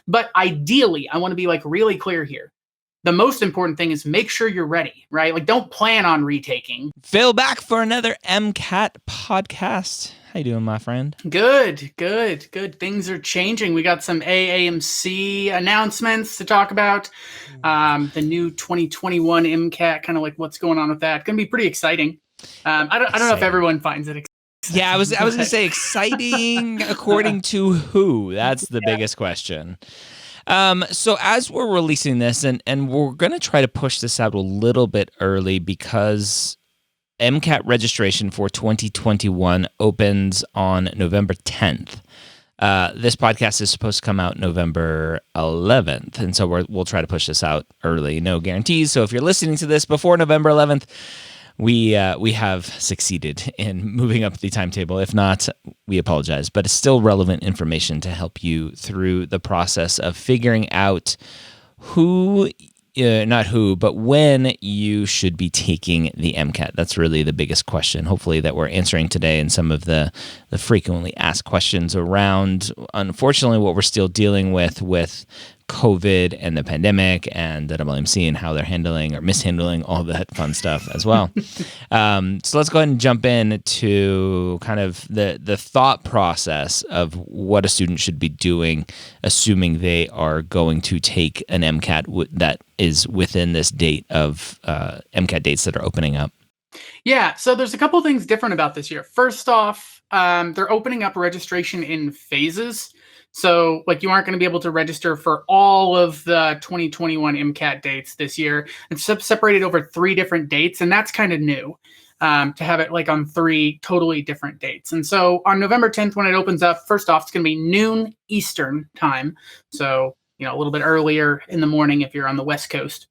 But ideally, I want to be like really clear here. The most important thing is make sure you're ready, right? Like, don't plan on retaking. Phil back for another MCAT podcast. How you doing, my friend? Good. Things are changing. We got some AAMC announcements to talk about. The new 2021 MCAT, kind of like what's going on with that. Going to be pretty exciing. I don't know if everyone finds it exciting. Yeah, I was going to say exciting according to who? That's the biggest question. So as we're releasing this, and we're going to try to push this out a little bit early because MCAT registration for 2021 opens on November 10th. This podcast is supposed to come out November 11th, and so we'll try to push this out early. No guarantees. So if you're listening to this before November 11th, we have succeeded in moving up the timetable. If not, we apologize, but it's still relevant information to help you through the process of figuring out but when you should be taking the MCAT. That's really the biggest question, hopefully, that we're answering today, and some of the frequently asked questions around, unfortunately, what we're still dealing with COVID and the pandemic and the WMC and how they're handling or mishandling all that fun stuff as well. So let's go ahead and jump in to kind of the thought process of what a student should be doing, assuming they are going to take an MCAT that is within this date of MCAT dates that are opening up. Yeah, so there's a couple things different about this year. First off, they're opening up registration in phases. So, like, you aren't going to be able to register for all of the 2021 MCAT dates this year. It's separated over 3 different dates, and that's kind of new, to have it like on 3 totally different dates. And so on November 10th, when it opens up, first off, it's going to be noon Eastern time. So, a little bit earlier in the morning if you're on the West Coast.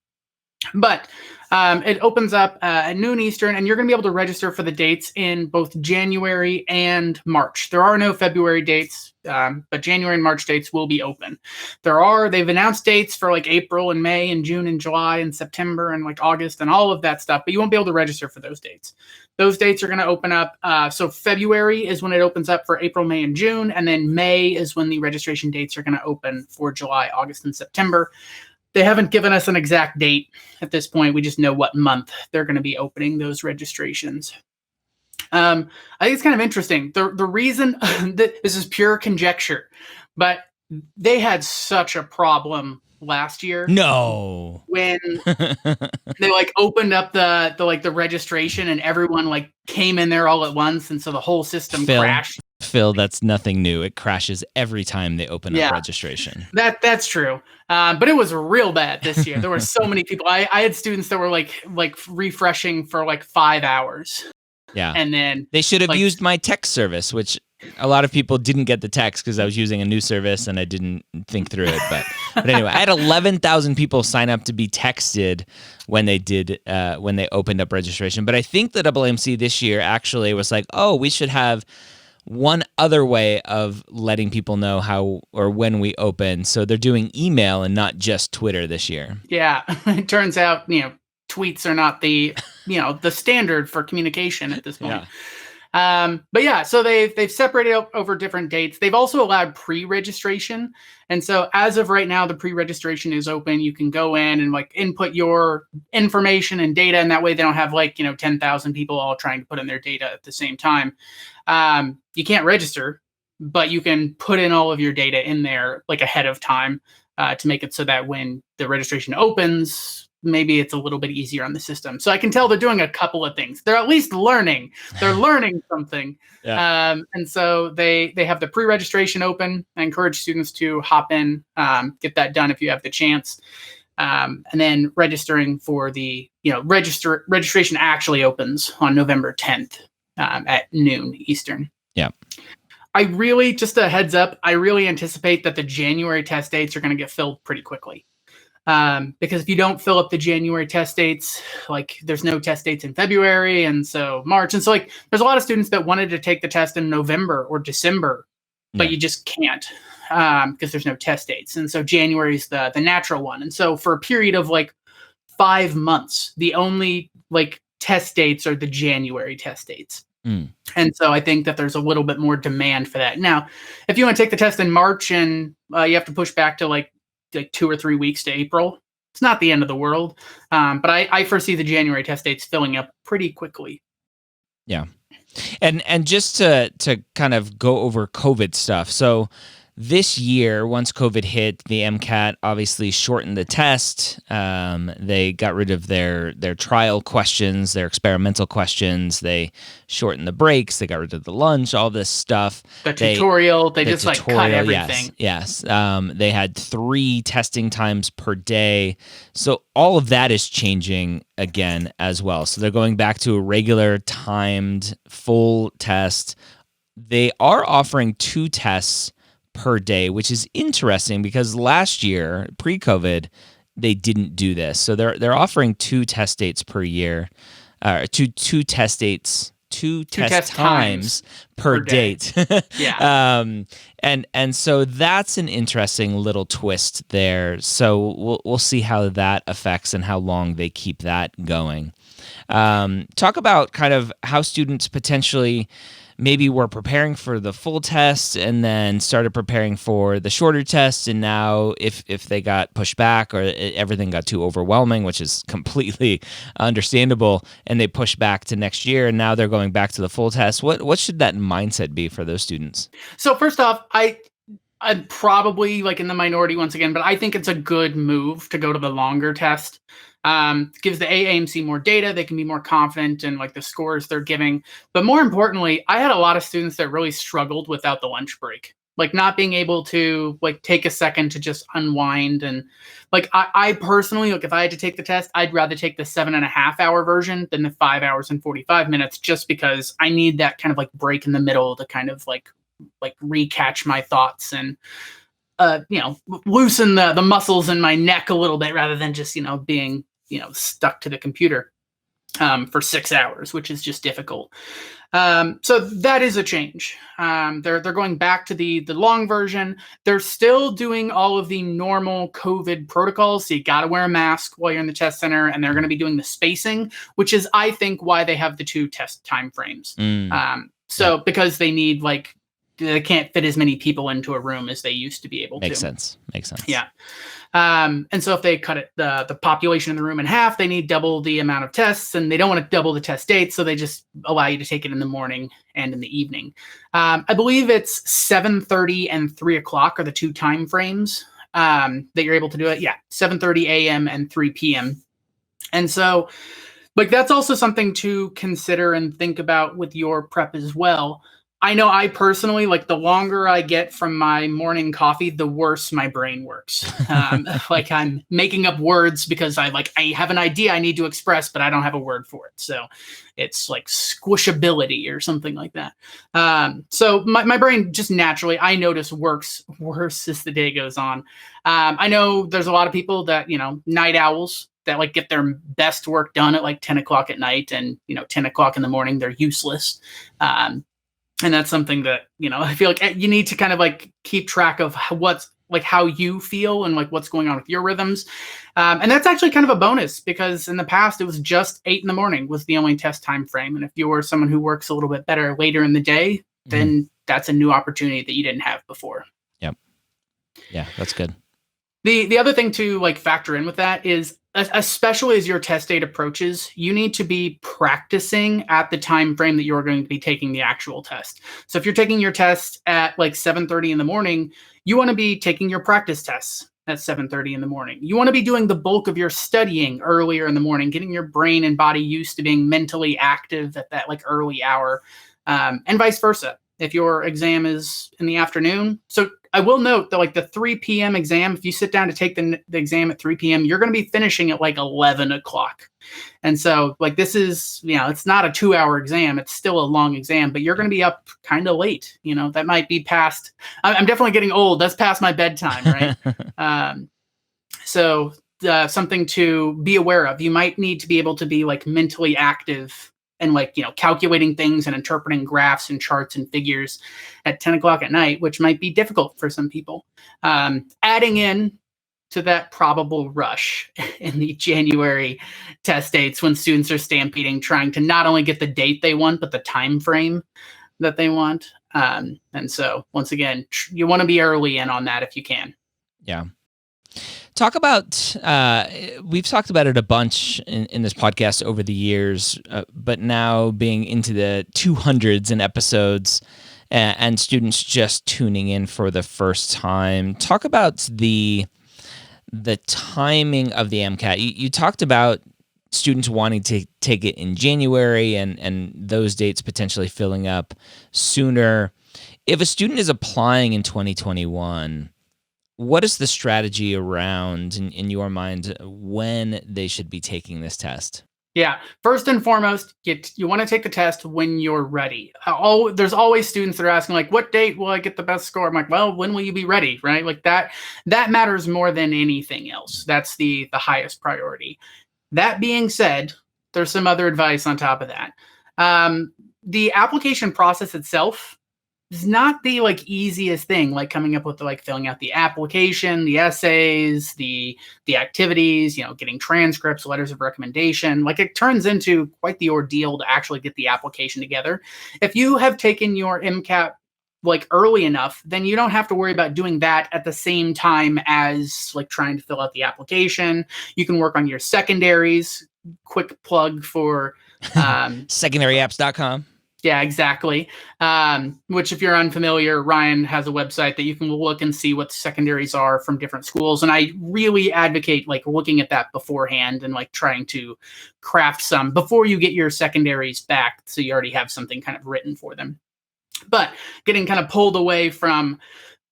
But it opens up at noon Eastern, and you're going to be able to register for the dates in both January and March. There are no February dates, but January and March dates will be open. They've announced dates for like April and May and June and July and September and like August and all of that stuff, but you won't be able to register for those dates. Those dates are going to open up. So February is when it opens up for April, May, and June, and then May is when the registration dates are going to open for July, August, and September. They haven't given us an exact date at this point. We just know what month they're going to be opening those registrations. I think it's kind of interesting. The reason that this is pure conjecture, but they had such a problem last year. No. When they opened up the registration and everyone came in there all at once, and so the whole system crashed. Phil, that's nothing new. It crashes every time they open up registration. That's true. But it was real bad this year. There were so many people. I had students that were like refreshing for 5 hours. Yeah. And then they should have used my text service, which a lot of people didn't get the text because I was using a new service and I didn't think through it. But anyway, I had 11,000 people sign up to be texted when they opened up registration. But I think the AAMC this year actually was like, oh, we should have one other way of letting people know how or when we open. So they're doing email and not just Twitter this year. Yeah. It turns out, tweets are not the standard for communication at this point. Yeah. But yeah, so they've separated over different dates. They've also allowed pre-registration. And so as of right now, the pre-registration is open. You can go in and input your information and data. And that way they don't have 10,000 people all trying to put in their data at the same time. You can't register, but you can put in all of your data in there ahead of time to make it so that when the registration opens, maybe it's a little bit easier on the system. So I can tell they're doing a couple of things. They're at least learning. They're learning something. Yeah. And so they have the pre-registration open. I encourage students to hop in, get that done if you have the chance. And then registering for the, registration actually opens on November 10th at noon Eastern. Yeah. Just a heads up, I really anticipate that the January test dates are going to get filled pretty quickly. Because if you don't fill up the January test dates, there's no test dates in February, and so March. And so there's a lot of students that wanted to take the test in November or December, but you just can't because there's no test dates. And so January is the natural one. And so for a period of 5 months, the only test dates are the January test dates. Mm. And so I think that there's a little bit more demand for that. Now, if you want to take the test in March and you have to push back to like 2 or 3 weeks to April, it's not the end of the world. But I foresee the January test dates filling up pretty quickly. Yeah. And just to kind of go over COVID stuff. So this year, once COVID hit, the MCAT obviously shortened the test. They got rid of their trial questions, their experimental questions. They shortened the breaks. They got rid of the lunch, all this stuff. The tutorial, they The just like cut tutorial, everything. yes. They had 3 testing times per day. So all of that is changing again as well. So they're going back to a regular timed full test. They are offering 2 tests per day, which is interesting because last year, pre-COVID, they didn't do this. So they're offering 2 test dates per year, two test dates, two test times per date. Yeah. And so that's an interesting little twist there. So we'll see how that affects and how long they keep that going. Talk about kind of how students potentially maybe were preparing for the full test and then started preparing for the shorter test, and now if they got pushed back or everything got too overwhelming, which is completely understandable, and they pushed back to next year and now they're going back to the full test, what should that mindset be for those students? So first off, I'm probably like in the minority once again, but I think it's a good move to go to the longer test. Gives the AAMC more data. They can be more confident in like the scores they're giving. But more importantly, I had a lot of students that really struggled without the lunch break, like not being able to like take a second to just unwind. And like I personally, like if I had to take the test, I'd rather take the 7.5 hour version than the 5 hours and 45 minutes, just because I need that kind of like break in the middle to kind of like recatch my thoughts and loosen the muscles in my neck a little bit, rather than just being stuck to the computer for 6 hours, which is just difficult. So that is a change. They're going back to the long version. They're still doing all of the normal COVID protocols. So you got to wear a mask while you're in the test center, and they're going to be doing the spacing, which is, I think, why they have the 2 test time frames. Because they need they can't fit as many people into a room as they used to be able to. Makes sense. Yeah. And so if they cut the population in the room in half, they need double the amount of tests, and they don't want to double the test dates. So they just allow you to take it in the morning and in the evening. I believe it's 7:30 and 3:00 are the 2 time frames that you're able to do it. Yeah. 7:30 a.m. and 3 p.m. And so that's also something to consider and think about with your prep as well. I know I personally, the longer I get from my morning coffee, the worse my brain works. I'm making up words because I have an idea I need to express, but I don't have a word for it. So it's like squishability or something like that. So my brain just naturally, I notice, works worse as the day goes on. I know there's a lot of people that, night owls, that get their best work done at 10 o'clock at night, and 10 o'clock in the morning they're useless. And that's something that, I feel like you need to kind of keep track of what's how you feel and what's going on with your rhythms. And that's actually kind of a bonus, because in the past it was just 8 in the morning was the only test time frame. And if you're someone who works a little bit better later in the day, then that's a new opportunity that you didn't have before. Yep. Yeah, that's good. The other thing to factor in with that is, especially as your test date approaches, you need to be practicing at the time frame that you're going to be taking the actual test. So if you're taking your test at 7:30 in the morning, you want to be taking your practice tests at 7:30 in the morning. You want to be doing the bulk of your studying earlier in the morning, getting your brain and body used to being mentally active at that early hour, and vice versa. If your exam is in the afternoon. So I will note that the 3 p.m. exam, if you sit down to take the exam at 3 p.m., you're going to be finishing at 11 o'clock. And so this is, it's not a 2-hour exam. It's still a long exam, but you're going to be up kind of late. That might be past, I'm definitely getting old. That's past my bedtime, right? So something to be aware of. You might need to be able to be mentally active and calculating things and interpreting graphs and charts and figures at 10 o'clock at night, which might be difficult for some people. Adding in to that probable rush in the January test dates when students are stampeding, trying to not only get the date they want, but the time frame that they want. And so, once again, you want to be early in on that if you can. Yeah. Talk about, we've talked about it a bunch in this podcast over the years, but now being into the 200s in episodes and students just tuning in for the first time. Talk about the timing of the MCAT. You talked about students wanting to take it in January and those dates potentially filling up sooner. If a student is applying in 2021, what is the strategy around, in your mind, when they should be taking this test? Yeah. First and foremost, you want to take the test when you're ready. There's always students that are asking, like, what date will I get the best score? I'm like, well, when will you be ready? Right? Like that matters more than anything else. That's the highest priority. That being said, there's some other advice on top of that. The application process itself is not the easiest thing, like coming up with filling out the application, the essays, the activities, getting transcripts, letters of recommendation. It turns into quite the ordeal to actually get the application together. If you have taken your MCAT early enough, then you don't have to worry about doing that at the same time as trying to fill out the application. You can work on your secondaries. Quick plug for secondaryapps.com. Yeah, exactly. Which, if you're unfamiliar, Ryan has a website that you can look and see what the secondaries are from different schools. And I really advocate looking at that beforehand and trying to craft some before you get your secondaries back, so you already have something kind of written for them. But getting kind of pulled away from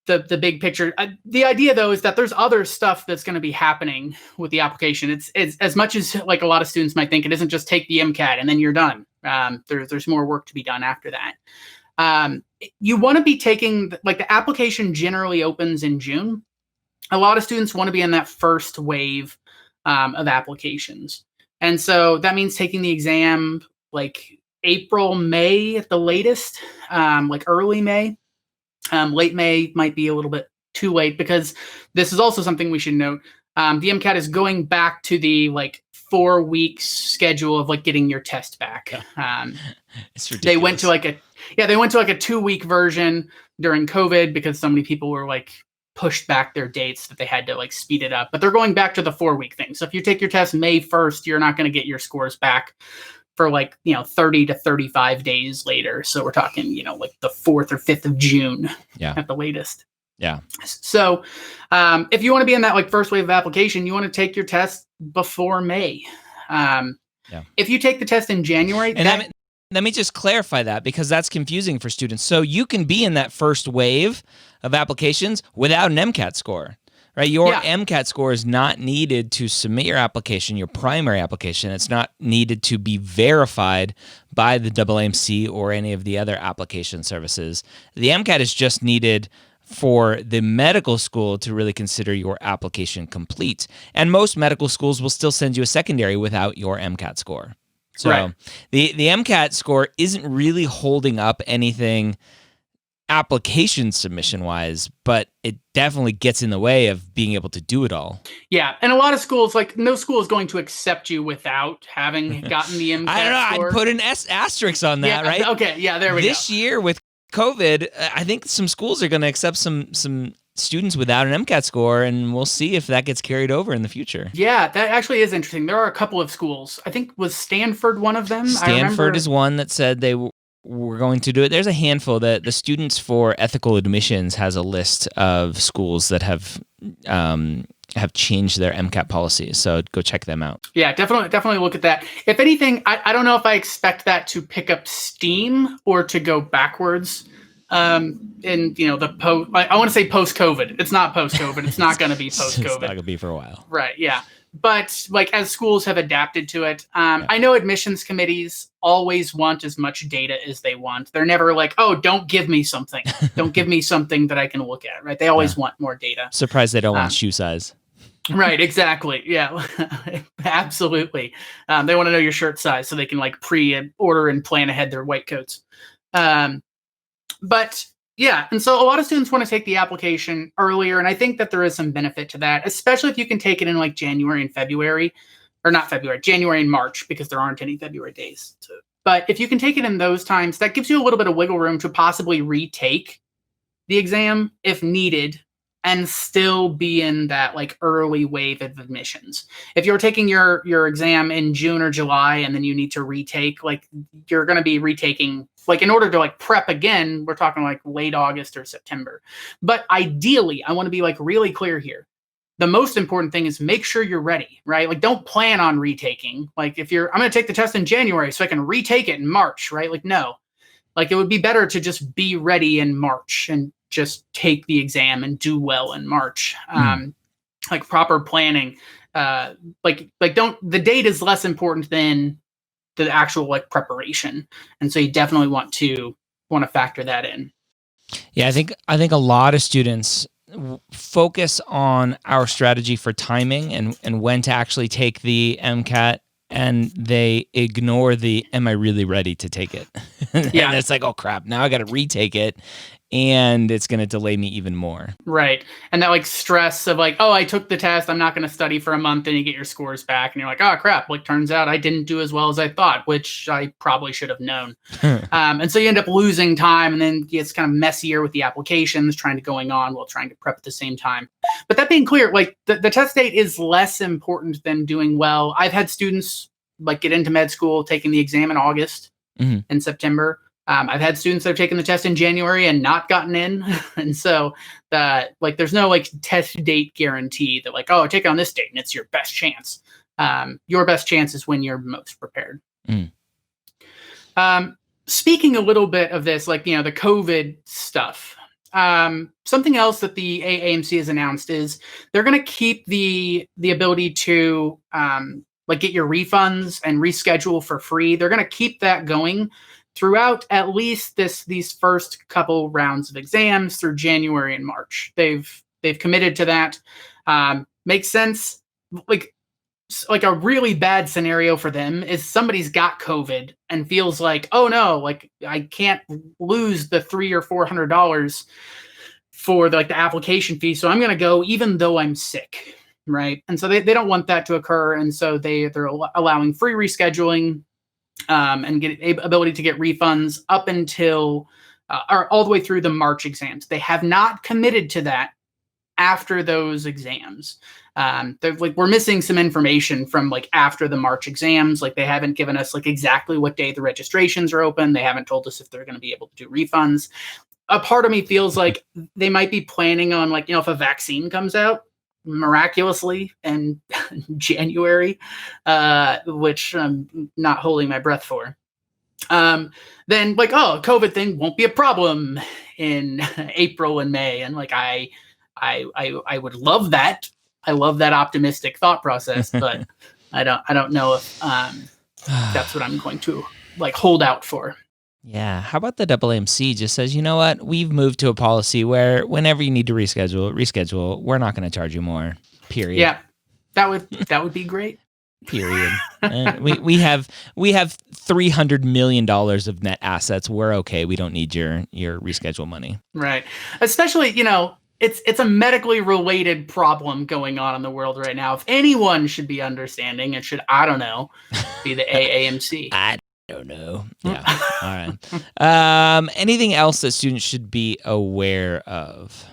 the big picture. The idea, though, is that there's other stuff that's going to be happening with the application. It's as much as a lot of students might think, it isn't just take the MCAT and then you're done. There's more work to be done after that. You want to be taking the application generally opens in June. A lot of students want to be in that first wave of applications, and so that means taking the exam April, May at the latest, early May. Late May might be a little bit too late, because this is also something we should note. The MCAT is going back to the 4 weeks schedule of getting your test back. It's ridiculous. They went to a 2-week version during COVID because so many people were pushed back their dates that they had to speed it up. But they're going back to the 4-week thing. So if you take your test May 1st, you're not going to get your scores back for 30 to 35 days later. So we're talking, the 4th or 5th of June at the latest. Yeah. So if you want to be in that first wave of application, you want to take your test before May. If you take the test in January, and let me just clarify that, because that's confusing for students. So you can be in that first wave of applications without an MCAT score. Right, your MCAT score is not needed to submit your application, your primary application. It's not needed to be verified by the AAMC or any of the other application services. The MCAT is just needed for the medical school to really consider your application complete. And most medical schools will still send you a secondary without your MCAT score. So the MCAT score isn't really holding up anything application submission wise, but it definitely gets in the way of being able to do it all. Yeah, and a lot of schools, no school is going to accept you without having gotten the MCAT I don't know, score. I'd put an asterisk on that, right? Okay, yeah, there we go. This year with COVID, I think some schools are going to accept some students without an MCAT score, and we'll see if that gets carried over in the future. Yeah, that actually is interesting. There are a couple of schools. I think, was Stanford one of them? Stanford is one that said they we're going to do it. There's a handful that the Students for Ethical Admissions has a list of schools that have changed their MCAT policies. So go check them out. Yeah, definitely look at that. If anything, I don't know if I expect that to pick up steam or to go backwards. In I want to say post-COVID. It's not post-COVID. It's not going to be post-COVID. It's not going to be for a while. Right. Yeah. But as schools have adapted to it, I know admissions committees always want as much data as they want. They're never oh, don't give me something. Don't give me something that I can look at. Right. They always want more data. Surprised they don't want shoe size. Right. Exactly. Yeah. Absolutely. They want to know your shirt size so they can pre-order and plan ahead their white coats. But Yeah, and so a lot of students want to take the application earlier, and I think that there is some benefit to that, especially if you can take it in like January and February, or not February, January and March, because there aren't any February days. But if you can take it in those times, that gives you a little bit of wiggle room to possibly retake the exam if needed and still be in that like early wave of admissions. If you're taking your exam in June or July and then you need to retake, like you're going to be retaking, like in order to like prep again, we're talking like late August or September. But ideally, I want to be like really clear here. The most important thing is make sure you're ready, right? Like don't plan on retaking. Like if I'm going to take the test in January so I can retake it in March, right? Like no, like it would be better to just be ready in March and just take the exam and do well in March. Like proper planning. Like don't, the date is less important than the actual like preparation. And so you definitely want to factor that in. Yeah, I think a lot of students focus on our strategy for timing and when to actually take the MCAT, and they ignore the am I really ready to take it? Yeah. And it's like, oh crap, now I got to retake it, and it's going to delay me even more. Right. And that like stress of like, oh, I took the test, I'm not going to study for a month, and you get your scores back and you're like, oh crap, like turns out I didn't do as well as I thought, which I probably should have known. And so you end up losing time, and then it's kind of messier with the applications going on while trying to prep at the same time. But that being clear, like the test date is less important than doing well. I've had students like get into med school taking the exam in August and September. I've had students that have taken the test in January and not gotten in. And so that like, there's no like test date guarantee that like, oh, take it on this date and it's your best chance. Your best chance is when you're most prepared. Speaking a little bit of this, like, you know, the COVID stuff, something else that the AAMC has announced is they're going to keep the ability to like get your refunds and reschedule for free. They're going to keep that going throughout at least these first couple rounds of exams through January and March. They've committed to that. Makes sense. Like a really bad scenario for them is somebody's got COVID and feels like, oh no, like I can't lose the $300 or $400 for the application fee, so I'm going to go even though I'm sick, right? And so they don't want that to occur, and so they're allowing free rescheduling and get ability to get refunds up until or all the way through the March exams. They have not committed to that after those exams. We're missing some information from like after the March exams. Like they haven't given us like exactly what day the registrations are open. They haven't told us if they're going to be able to do refunds. A part of me feels like they might be planning on like, you know, if a vaccine comes out miraculously in January, which I'm not holding my breath for, then like, oh, COVID thing won't be a problem in April and May. And like, I would love that. I love that optimistic thought process, but I don't know if that's what I'm going to like hold out for. Yeah. How about the AAMC just says, you know what? We've moved to a policy where whenever you need to reschedule. We're not going to charge you more. Period. Yeah, that would be great. Period. We have $300 million of net assets. We're okay. We don't need your reschedule money. Right. Especially, you know, it's a medically related problem going on in the world right now. If anyone should be understanding, it should, I don't know, be the AAMC. I don't know. Yeah. All right. Anything else that students should be aware of?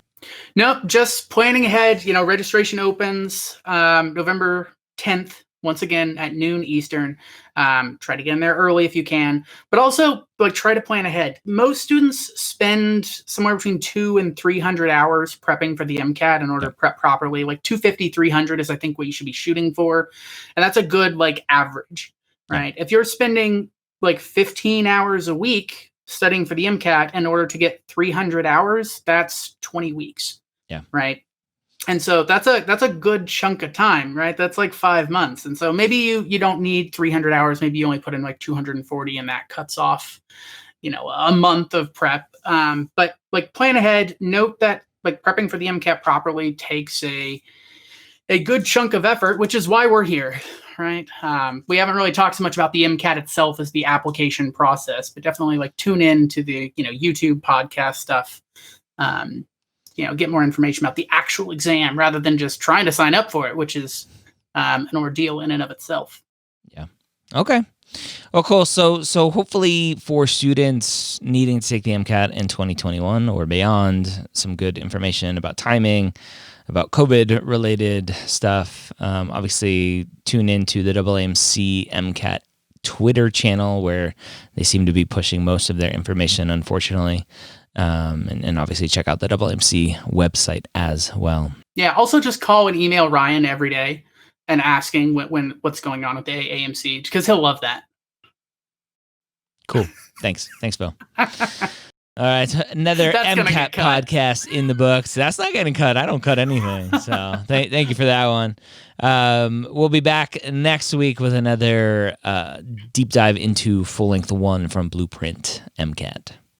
Nope. Just planning ahead. You know, registration opens November 10th. Once again at noon Eastern. Try to get in there early if you can, but also like try to plan ahead. Most students spend somewhere between 200 and 300 hours prepping for the MCAT in order to prep properly. Like 250, 300 is I think what you should be shooting for, and that's a good like average, right? If you're spending like 15 hours a week studying for the MCAT in order to get 300 hours, that's 20 weeks. Yeah. Right. And so that's a good chunk of time, right? That's like 5 months. And so maybe you don't need 300 hours. Maybe you only put in like 240 and that cuts off, you know, a month of prep. But like plan ahead. Note that like prepping for the MCAT properly takes a good chunk of effort, which is why we're here, right? We haven't really talked so much about the MCAT itself as the application process, but definitely like tune in to the YouTube podcast stuff. Get more information about the actual exam rather than just trying to sign up for it, which is an ordeal in and of itself. Yeah. Okay. Well, cool. So hopefully for students needing to take the MCAT in 2021 or beyond, some good information about timing, about COVID-related stuff. Obviously, tune into the AAMC MCAT Twitter channel where they seem to be pushing most of their information, unfortunately. And obviously check out the AAMC website as well. Yeah, also just call and email Ryan every day and asking when what's going on with the AAMC, because he'll love that. Cool. Thanks, Phil. All right, another MCAT podcast in the books. That's not getting cut. I don't cut anything. So thank you for that one. We'll be back next week with another deep dive into full-length 1 from Blueprint MCAT.